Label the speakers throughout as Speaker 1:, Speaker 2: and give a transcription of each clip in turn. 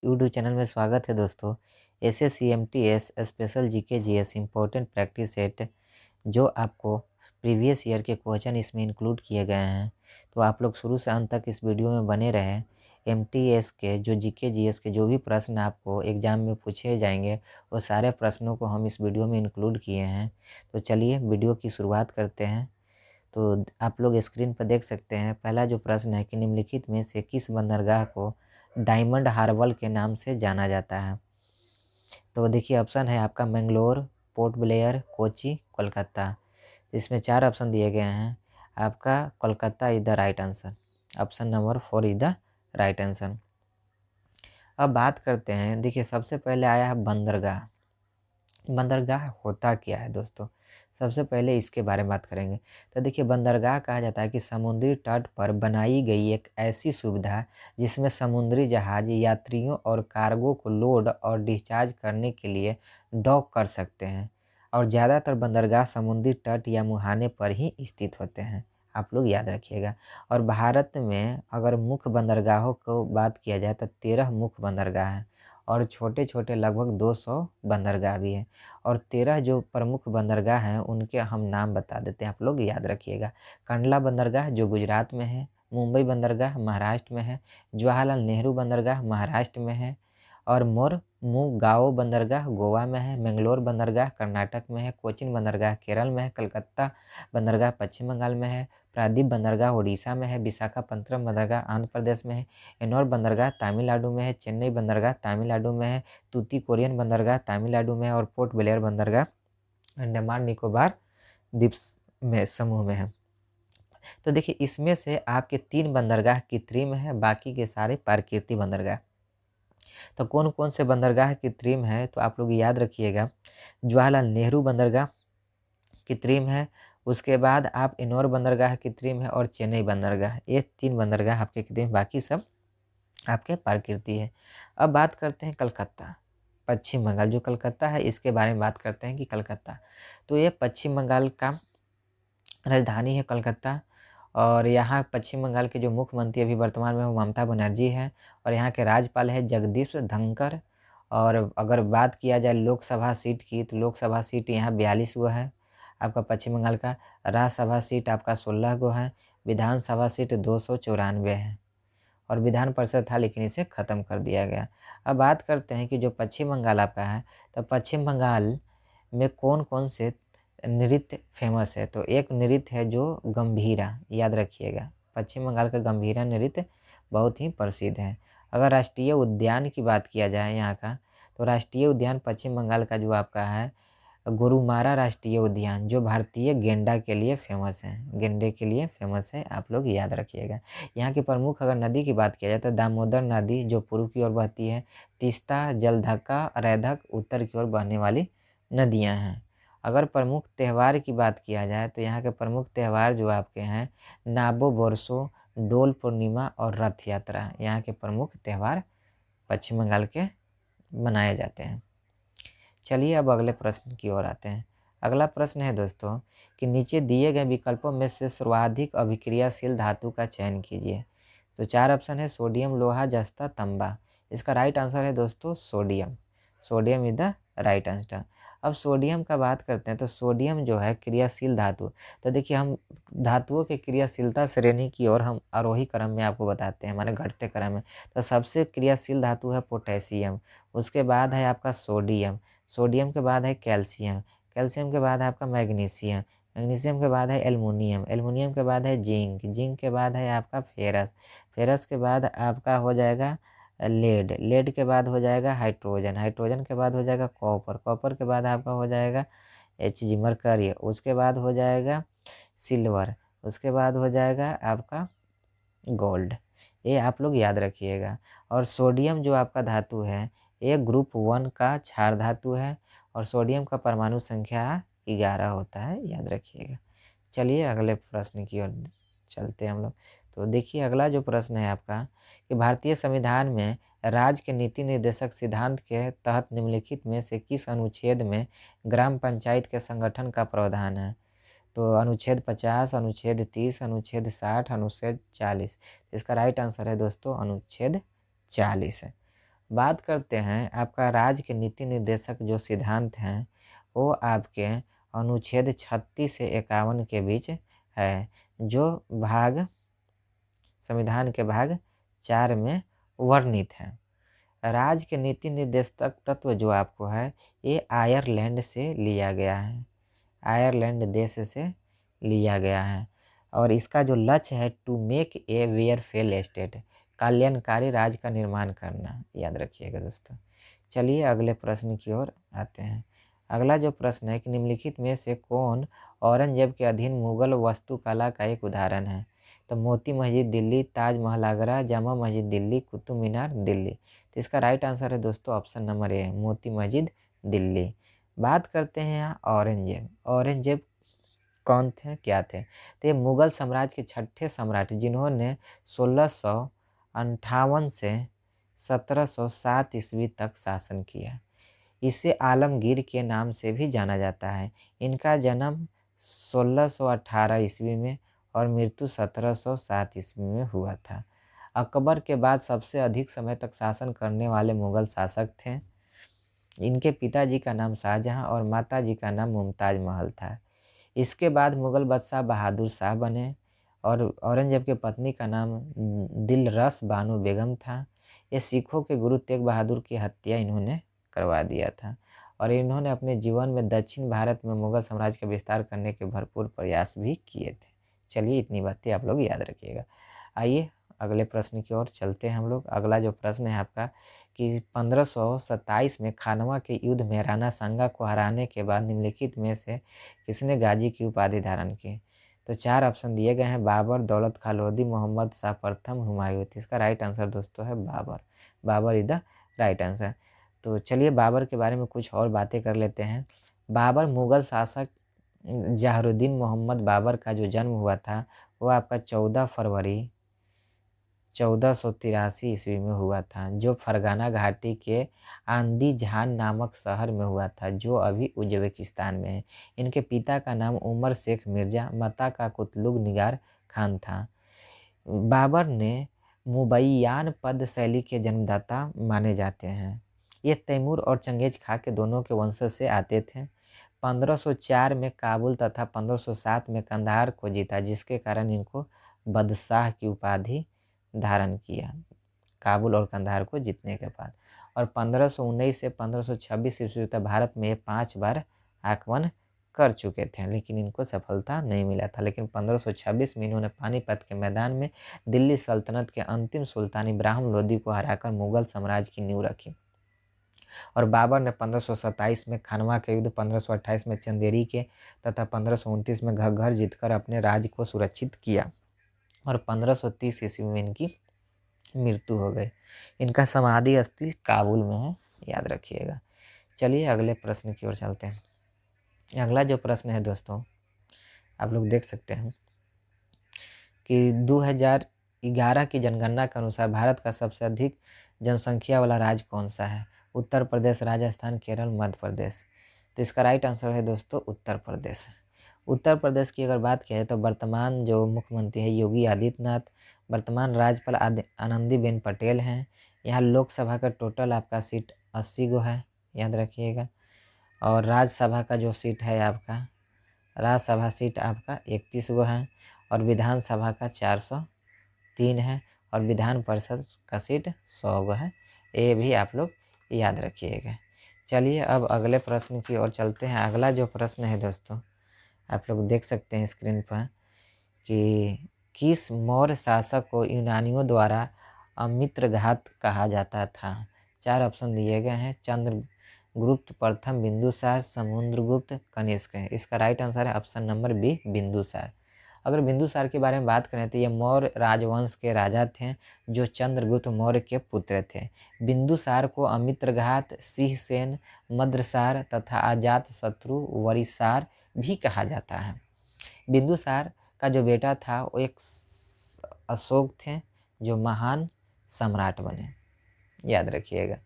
Speaker 1: YouTube channel में स्वागत है दोस्तों। SSCMTS special GK GS important practice set जो आपको प्रीवियस ईयर के क्वेश्चन इसमें इंक्लूड किए गए हैं, तो आप लोग शुरू से अंत तक इस वीडियो में बने रहें। एमटीएस के जो जीके जीएस के जो भी प्रश्न आपको एग्ज़ाम में पूछे जाएंगे वो सारे प्रश्नों को हम इस वीडियो में इंक्लूड किए हैं। तो चलिए वीडियो की शुरुआत करते हैं। तो आप लोग स्क्रीन पर देख सकते हैं, पहला जो प्रश्न है कि निम्नलिखित में से किस बंदरगाह को डायमंड हार्बर के नाम से जाना जाता है। तो देखिए ऑप्शन है आपका मैंगलोर, पोर्ट ब्लेयर, कोची, कोलकाता। इसमें 4 ऑप्शन दिए गए हैं। आपका Kolkata is the right answer. Option number 4 is the right answer. अब बात करते हैं, देखिए सबसे पहले आया है बंदरगाह। बंदरगाह होता क्या है दोस्तों? सबसे पहले इसके बारे में बात करेंगे। तो देखिए बंदरगाह कहा जाता है कि समुद्री तट पर बनाई गई एक ऐसी सुविधा जिसमें समुद्री जहाज यात्रियों और कार्गो को लोड और डिस्चार्ज करने के लिए डॉक कर सकते हैं। और ज़्यादातर बंदरगाह समुद्री तट या मुहाने पर ही स्थित होते हैं, आप लोग याद रखिएगा। और भारत में अगर मुख्य बंदरगाहों को बात किया जाए तो 13 मुख्य बंदरगाह हैं और छोटे-छोटे लगभग 200 बंदरगाह भी हैं। और 13 जो प्रमुख बंदरगाह हैं उनके हम नाम बता देते हैं, आप लोग याद रखिएगा। कंडला बंदरगाह जो गुजरात में है, मुंबई बंदरगाह महाराष्ट्र में है, जवाहरलाल नेहरू बंदरगाह महाराष्ट्र में है, और मोरमुगाओ बंदरगाह गोवा में है, मैंगलोर बंदरगाह कर्नाटक में है, कोचीन बंदरगाह केरल में है, कलकत्ता बंदरगाह पश्चिम बंगाल में है, प्रायद्वीप बंदरगाह उड़ीसा में है, विशाखापत्तनम बंदरगाह आंध्र प्रदेश में है, एन्नोर बंदरगाह तमिलनाडु में है, चेन्नई बंदरगाह तमिलनाडु में है, तूतीकोरिन बंदरगाह तमिलनाडु में है, और पोर्ट ब्लेयर बंदरगाह अंडमान निकोबार द्वीप में समूह में है। तो देखिए इसमें से आपके 3 बंदरगाह कृत्रिम है, बाकी के सारे प्राकृतिक बंदरगाह। तो कौन-कौन से बंदरगाह कृत्रिम है, तो आप लोग याद रखिएगा। जवाहरलाल नेहरू बंदरगाह कृत्रिम है, उसके बाद आप एन्नोर बंदरगाह कृत्रिम है, और चेन्नई बंदरगाह, ये 3 बंदरगाह आपके कृत्रिम, बाकी सब आपके प्राकृतिक है। अब बात करते हैं कलकत्ता, पश्चिम बंगाल। जो कलकत्ता है इसके बारे में बात करते हैं कि कलकत्ता, तो ये पश्चिम बंगाल का राजधानी है कलकत्ता। और यहाँ पश्चिम बंगाल के जो मुख्यमंत्री अभी वर्तमान में वो ममता बनर्जी हैं, और यहाँ के राज्यपाल है जगदीश धनखड़। और अगर बात किया जाए लोकसभा सीट की, तो लोकसभा सीट यहाँ 42 गो है आपका पश्चिम बंगाल का। राज्यसभा सीट आपका 16 गो है। विधानसभा सीट 294 है। और विधान परिषद था लेकिन इसे ख़त्म कर दिया गया। अब बात करते हैं कि जो पश्चिम बंगाल आपका है, तो पश्चिम बंगाल में कौन-कौन से नृत्य फेमस है? तो एक नृत्य है जो गंभीरा, याद रखिएगा। पश्चिम बंगाल का गंभीरा नृत्य बहुत ही प्रसिद्ध है। अगर राष्ट्रीय उद्यान की बात किया जाए यहाँ का, तो राष्ट्रीय उद्यान पश्चिम बंगाल का जो आपका है गोरुमारा राष्ट्रीय उद्यान, जो भारतीय गेंडा के लिए फ़ेमस है, गेंडे के लिए फ़ेमस है, आप लोग याद रखिएगा। यहाँ की प्रमुख अगर नदी की बात किया जाए तो दामोदर नदी जो पूर्व की ओर बहती है, तीस्ता, जलढका, रैधक उत्तर की ओर बहने वाली नदियाँ हैं। अगर प्रमुख त्यौहार की बात किया जाए तो यहाँ के प्रमुख त्यौहार जो आपके हैं नाबो बोरसो, डोल पूर्णिमा और रथ यात्रा, यहाँ के प्रमुख त्यौहार पश्चिम बंगाल के मनाए जाते हैं। चलिए अब अगले प्रश्न की ओर आते हैं। अगला प्रश्न है दोस्तों कि नीचे दिए गए विकल्पों में से सर्वाधिक अभिक्रियाशील धातु का चयन कीजिए। तो 4 ऑप्शन है सोडियम, लोहा, जस्ता, तांबा। इसका राइट आंसर है दोस्तों sodium. Sodium is the right answer. अब सोडियम का बात करते हैं, तो सोडियम जो है क्रियाशील धातु। तो देखिए हम धातुओं के क्रियाशीलता श्रेणी की ओर हम आरोही क्रम में आपको बताते हैं, माने घटते क्रम में। तो सबसे क्रियाशील धातु है पोटेशियम, उसके बाद है आपका सोडियम, सोडियम के बाद है कैल्शियम, कैल्शियम के बाद है आपका मैग्नीशियम, मैग्नीशियम के बाद है एल्युमिनियम, एल्युमिनियम के बाद है जिंक, जिंक के बाद है आपका फेरस, फेरस के बाद आपका हो जाएगा लेड, लेड के बाद हो जाएगा हाइड्रोजन, हाइड्रोजन के बाद हो जाएगा कॉपर, कॉपर के बाद आपका हो जाएगा Hg मरकरी, उसके बाद हो जाएगा सिल्वर, उसके बाद हो जाएगा आपका गोल्ड। ये आप लोग याद रखिएगा। और सोडियम जो आपका धातु है ये ग्रुप 1 का क्षार धातु है, और सोडियम का परमाणु संख्या 11 होता है, याद रखिएगा। चलिए अगले प्रश्न की ओर चलते हैं हम लोग। तो देखिए अगला जो प्रश्न है आपका कि भारतीय संविधान में राज्य के नीति निर्देशक सिद्धांत के तहत निम्नलिखित में से किस अनुच्छेद में ग्राम पंचायत के संगठन का प्रावधान है? तो अनुच्छेद 50, अनुच्छेद 30, अनुच्छेद 60, अनुच्छेद 40। इसका राइट आंसर है दोस्तों अनुच्छेद 40 है। बात करते हैं आपका राज्य के नीति निर्देशक जो सिद्धांत हैं वो आपके अनुच्छेद 36 से 51 के बीच है, जो भाग संविधान के भाग 4 में वर्णित है। राज्य के नीति निर्देशक तत्व जो आपको है ये आयरलैंड से लिया गया है, आयरलैंड देश से लिया गया है। और इसका जो लक्ष्य है टू मेक ए वेयरफेल स्टेट, कल्याणकारी राज्य का निर्माण करना, याद रखिएगा दोस्तों। चलिए अगले प्रश्न की ओर आते हैं। अगला जो प्रश्न है कि निम्नलिखित में से कौन औरंगजेब के अधीन मुगल वास्तुकला का एक उदाहरण है? तो मोती मस्जिद दिल्ली, ताजमहल आगरा, जामा मस्जिद दिल्ली, कुतुब मीनार दिल्ली। तो इसका राइट आंसर है दोस्तों option number A, Moti Masjid Delhi. बात करते हैं यहाँ औरंगजेब। औरंगजेब कौन थे, क्या थे? तो ये मुगल साम्राज्य के छठे सम्राट जिन्होंने 1658 से 1707 ईस्वी तक शासन किया। इसे आलमगीर के नाम से भी जाना जाता है। इनका जन्म 1618 ईस्वी में और मृत्यु 1707 ईस्वी में हुआ था। अकबर के बाद सबसे अधिक समय तक शासन करने वाले मुगल शासक थे। इनके पिताजी का नाम शाहजहां और माताजी का नाम मुमताज महल था। इसके बाद मुगल बादशाह बहादुर शाह बने और औरंगजेब के पत्नी का नाम दिलरस बानो बेगम था। ये सिखों के गुरु तेग बहादुर की हत्या इन्होंने करवा दिया था और इन्होंने अपने जीवन में दक्षिण भारत में मुगल साम्राज्य का विस्तार करने के भरपूर प्रयास भी किए थे। चलिए इतनी बातें आप लोग याद रखिएगा। आइए अगले प्रश्न की ओर चलते हैं हम लोग। अगला जो प्रश्न है आपका कि 1527 में खानवा के युद्ध में राणा सांगा को हराने के बाद निम्नलिखित में से किसने गाजी की उपाधि धारण की? तो 4 ऑप्शन दिए गए हैं, बाबर, दौलत खां लोधी, मोहम्मद शाह प्रथम, हुमायूं। इसका राइट आंसर दोस्तों है Babur. Babur is the right answer. तो चलिए बाबर के बारे में कुछ और बातें कर लेते हैं। बाबर मुगल शासक जहरुद्दीन मोहम्मद बाबर का जो जन्म हुआ था वो आपका 14 फरवरी 1483 ईस्वी में हुआ था, जो फरगाना घाटी के आंदीजान नामक शहर में हुआ था, जो अभी उज्बेकिस्तान में है। इनके पिता का नाम उमर शेख मिर्जा, माता का कुतलुग निगार खान था। बाबर ने मुबैयान पद शैली के जन्मदाता माने जाते हैं। ये तैमूर और चंगेज खां के दोनों के वंशज से आते थे। 1504 में काबुल तथा 1507 में कंधार को जीता, जिसके कारण इनको बदशाह की उपाधि धारण किया, काबुल और कंधार को जीतने के बाद। और 1519 से 1526 ईस्वी तक भारत में ये 5 बार आक्रमण कर चुके थे, लेकिन इनको सफलता नहीं मिला था। लेकिन 1526 में इन्होंने पानीपत के मैदान में दिल्ली सल्तनत के अंतिम सुल्तान इब्राहिम लोदी को हराकर मुगल साम्राज्य की नींव रखी। और बाबर ने 1527 में खानवा के युद्ध, 1528 में चंदेरी के तथा 1529 में घग्घर जीतकर अपने राज्य को सुरक्षित किया और 1530 ईस्वी में इनकी मृत्यु हो गई। इनका समाधि स्थल काबुल में है, याद रखिएगा। चलिए अगले प्रश्न की ओर चलते हैं। अगला जो प्रश्न है दोस्तों आप लोग देख सकते हैं कि 2011 की जनगणना के अनुसार भारत का सबसे अधिक जनसंख्या वाला राज्य कौन सा है? उत्तर प्रदेश, राजस्थान, केरल, मध्य प्रदेश। तो इसका राइट आंसर है दोस्तों उत्तर प्रदेश। उत्तर प्रदेश की अगर बात करें तो वर्तमान जो मुख्यमंत्री है योगी आदित्यनाथ, वर्तमान राज्यपाल आनंदीबेन पटेल हैं। यहाँ लोकसभा का टोटल आपका सीट 80 गो है, याद रखिएगा। और राज्यसभा का जो सीट है आपका, राज्यसभा सीट आपका 31 गो है और विधानसभा का 403 है और विधान परिषद का सीट 100 गो है। ये भी आप लोग याद रखिएगा। चलिए अब अगले प्रश्न की ओर चलते हैं। अगला जो प्रश्न है दोस्तों आप लोग देख सकते हैं स्क्रीन पर कि किस मौर्य शासक को यूनानियों द्वारा अमित्रघात कहा जाता था? 4 ऑप्शन दिए गए हैं, चंद्रगुप्त प्रथम, बिंदुसार, समुद्रगुप्त, कनिष्क है। इसका राइट आंसर है ऑप्शन नंबर बी, बिंदुसार। अगर बिंदुसार के बारे में बात करें तो ये मौर्य राजवंश के राजा थे जो चंद्रगुप्त मौर्य के पुत्र थे। बिंदुसार को अमित्रघात, सिंहसेन, मद्रसार तथा अजात शत्रु वरिसार भी कहा जाता है। बिंदुसार का जो बेटा था वो एक अशोक थे जो महान सम्राट बने, याद रखिएगा।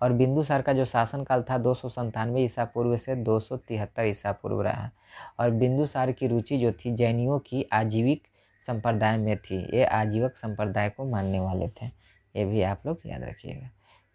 Speaker 1: और बिंदुसार का जो शासनकाल था 297 ईसा पूर्व से 273 ईसा पूर्व रहा। और बिंदुसार की रुचि जो थी जैनियों की आजीविक संप्रदाय में थी, ये आजीवक संप्रदाय को मानने वाले थे। ये भी आप लोग याद रखिएगा।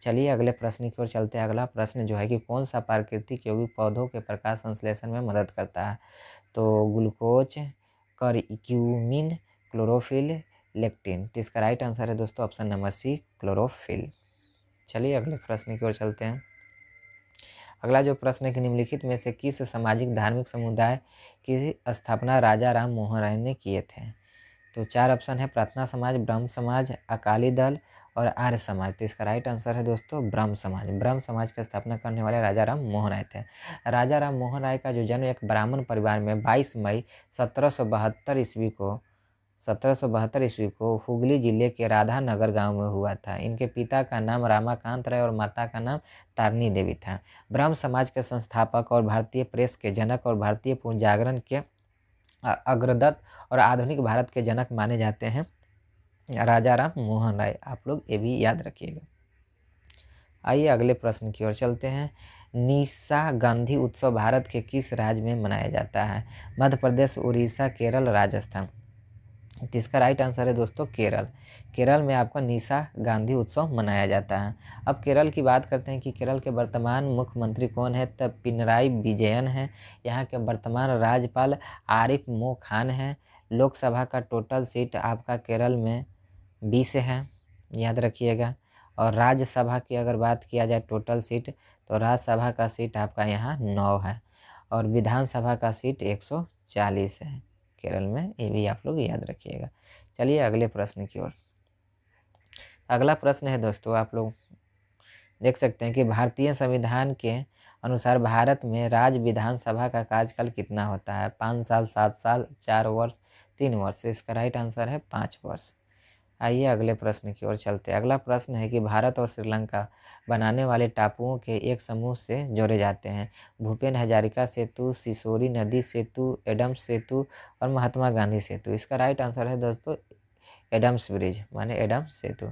Speaker 1: चलिए अगले प्रश्न की ओर चलते हैं। अगला प्रश्न जो है कि कौन सा प्राकृतिक यौगिक पौधों के प्रकाश संश्लेषण में मदद करता है? तो ग्लूकोज, करक्यूमिन, क्लोरोफिल, लेक्टिन। तो इसका राइट आंसर है दोस्तों ऑप्शन नंबर सी, क्लोरोफिल। चलिए अगले प्रश्न की ओर चलते हैं। अगला जो प्रश्न है कि निम्नलिखित में से किस सामाजिक धार्मिक समुदाय की स्थापना राजा राम मोहन राय ने किए थे? तो 4 ऑप्शन है, प्रार्थना समाज, ब्रह्म समाज, अकाली दल और आर्य समाज। तो इसका राइट आंसर है दोस्तों ब्रह्म समाज। ब्रह्म समाज की स्थापना करने वाले राजा राम मोहन राय थे। राजा राम मोहन राय का जो जन्म एक ब्राह्मण परिवार में 22 मई 1772 ईस्वी को हुगली जिले के राधानगर गांव में हुआ था। इनके पिता का नाम रामाकांत राय और माता का नाम तारणी देवी था। ब्रह्म समाज के संस्थापक और भारतीय प्रेस के जनक और भारतीय पुनर्जागरण के अग्रदत्त और आधुनिक भारत के जनक माने जाते हैं राजा राम मोहन राय। आप लोग ये भी याद रखिएगा। आइए अगले प्रश्न की ओर चलते हैं। निशा गांधी उत्सव भारत के किस राज्य में मनाया जाता है? मध्य प्रदेश, उड़ीसा, केरल, राजस्थान। तो इसका राइट आंसर है दोस्तों केरल। केरल में आपका निशा गांधी उत्सव मनाया जाता है। अब केरल की बात करते हैं कि केरल के वर्तमान मुख्यमंत्री कौन है? तब पिनराई विजयन है। यहाँ के वर्तमान राज्यपाल आरिफ मो खान है। लोकसभा का टोटल सीट आपका केरल में 20 है, याद रखिएगा। और राज्यसभा की अगर बात किया जाए टोटल सीट, तो राज्यसभा का सीट आपका यहाँ 9 है और विधानसभा का सीट 140 है केरल में। ये भी आप लोग याद रखिएगा। चलिए अगले प्रश्न की ओर। अगला प्रश्न है दोस्तों, आप लोग देख सकते हैं कि भारतीय संविधान के अनुसार भारत में राज्य विधानसभा का कार्यकाल कितना होता है? 5 साल, 7 साल, 4 वर्ष, 3 वर्ष। इसका राइट आंसर है 5 वर्ष। आइए अगले प्रश्न की ओर चलते हैं। अगला प्रश्न है कि भारत और श्रीलंका बनाने वाले टापुओं के एक समूह से जोड़े जाते हैं। भूपेन हजारिका सेतु, सिसोरी नदी सेतु, एडम्स सेतु और महात्मा गांधी सेतु। इसका राइट आंसर है दोस्तों एडम्स ब्रिज, माने एडम्स सेतु।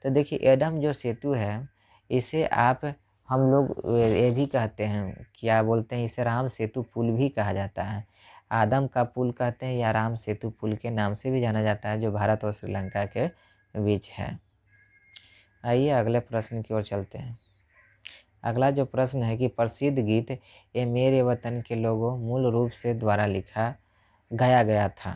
Speaker 1: तो देखिए एडम जो सेतु है, इसे आप हम लोग ये भी कहते हैं, क्या बोलते हैं इसे, राम सेतु पुल भी कहा जाता है। आदम का पुल कहते हैं या राम सेतु पुल के नाम से भी जाना जाता है, जो भारत और श्रीलंका के बीच है। आइए अगले प्रश्न की ओर चलते हैं। अगला जो प्रश्न है कि प्रसिद्ध गीत ये मेरे वतन के लोगों मूल रूप से द्वारा लिखा गाया गया था?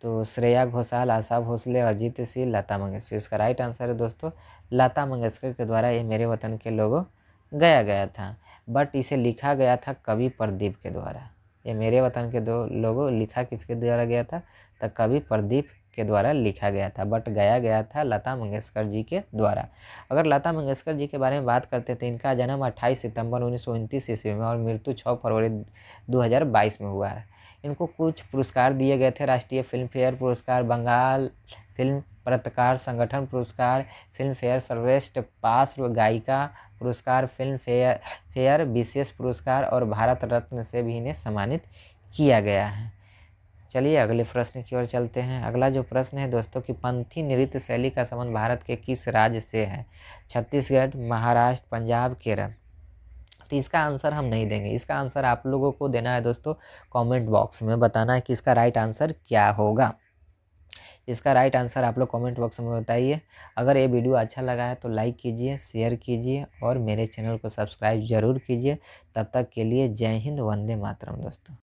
Speaker 1: तो श्रेया घोषाल, आशा भोसले, अरिजीत सिंह, लता मंगेशकर। इसका राइट आंसर है दोस्तों लता मंगेशकर के द्वारा ये मेरे वतन के लोगों गाया गया था। बट इसे लिखा गया था कवि प्रदीप के द्वारा। ये मेरे वतन के दो लोगों लिखा किसके द्वारा गया था? तो कवि प्रदीप के द्वारा लिखा गया था, बट गाया गया था लता मंगेशकर जी के द्वारा। अगर लता मंगेशकर जी के बारे में बात करते तो इनका जन्म 28 सितंबर 1929 ईस्वी में और मृत्यु 6 फरवरी 2022 में हुआ है। इनको कुछ पुरस्कार दिए गए थे, राष्ट्रीय फिल्म फेयर पुरस्कार, बंगाल फिल्म पत्रकार संगठन पुरस्कार, फिल्म फेयर सर्वश्रेष्ठ पार्श्व गायिका पुरस्कार, फिल्म फेयर विशेष पुरस्कार और भारत रत्न से भी इन्हें सम्मानित किया गया है। चलिए अगले प्रश्न की ओर चलते हैं। अगला जो प्रश्न है दोस्तों कि पंथी नृत्य शैली का संबंध भारत के किस राज्य से है? छत्तीसगढ़, महाराष्ट्र, पंजाब, केरल। तो इसका आंसर हम नहीं देंगे, इसका आंसर आप लोगों को देना है दोस्तों कमेंट बॉक्स में, बताना है कि इसका राइट आंसर क्या होगा। इसका राइट आंसर आप लोग कमेंट बॉक्स में बताइए। अगर ये वीडियो अच्छा लगा है तो लाइक कीजिए, शेयर कीजिए और मेरे चैनल को सब्सक्राइब जरूर कीजिए। तब तक के लिए जय हिंद, वंदे मातरम दोस्तों।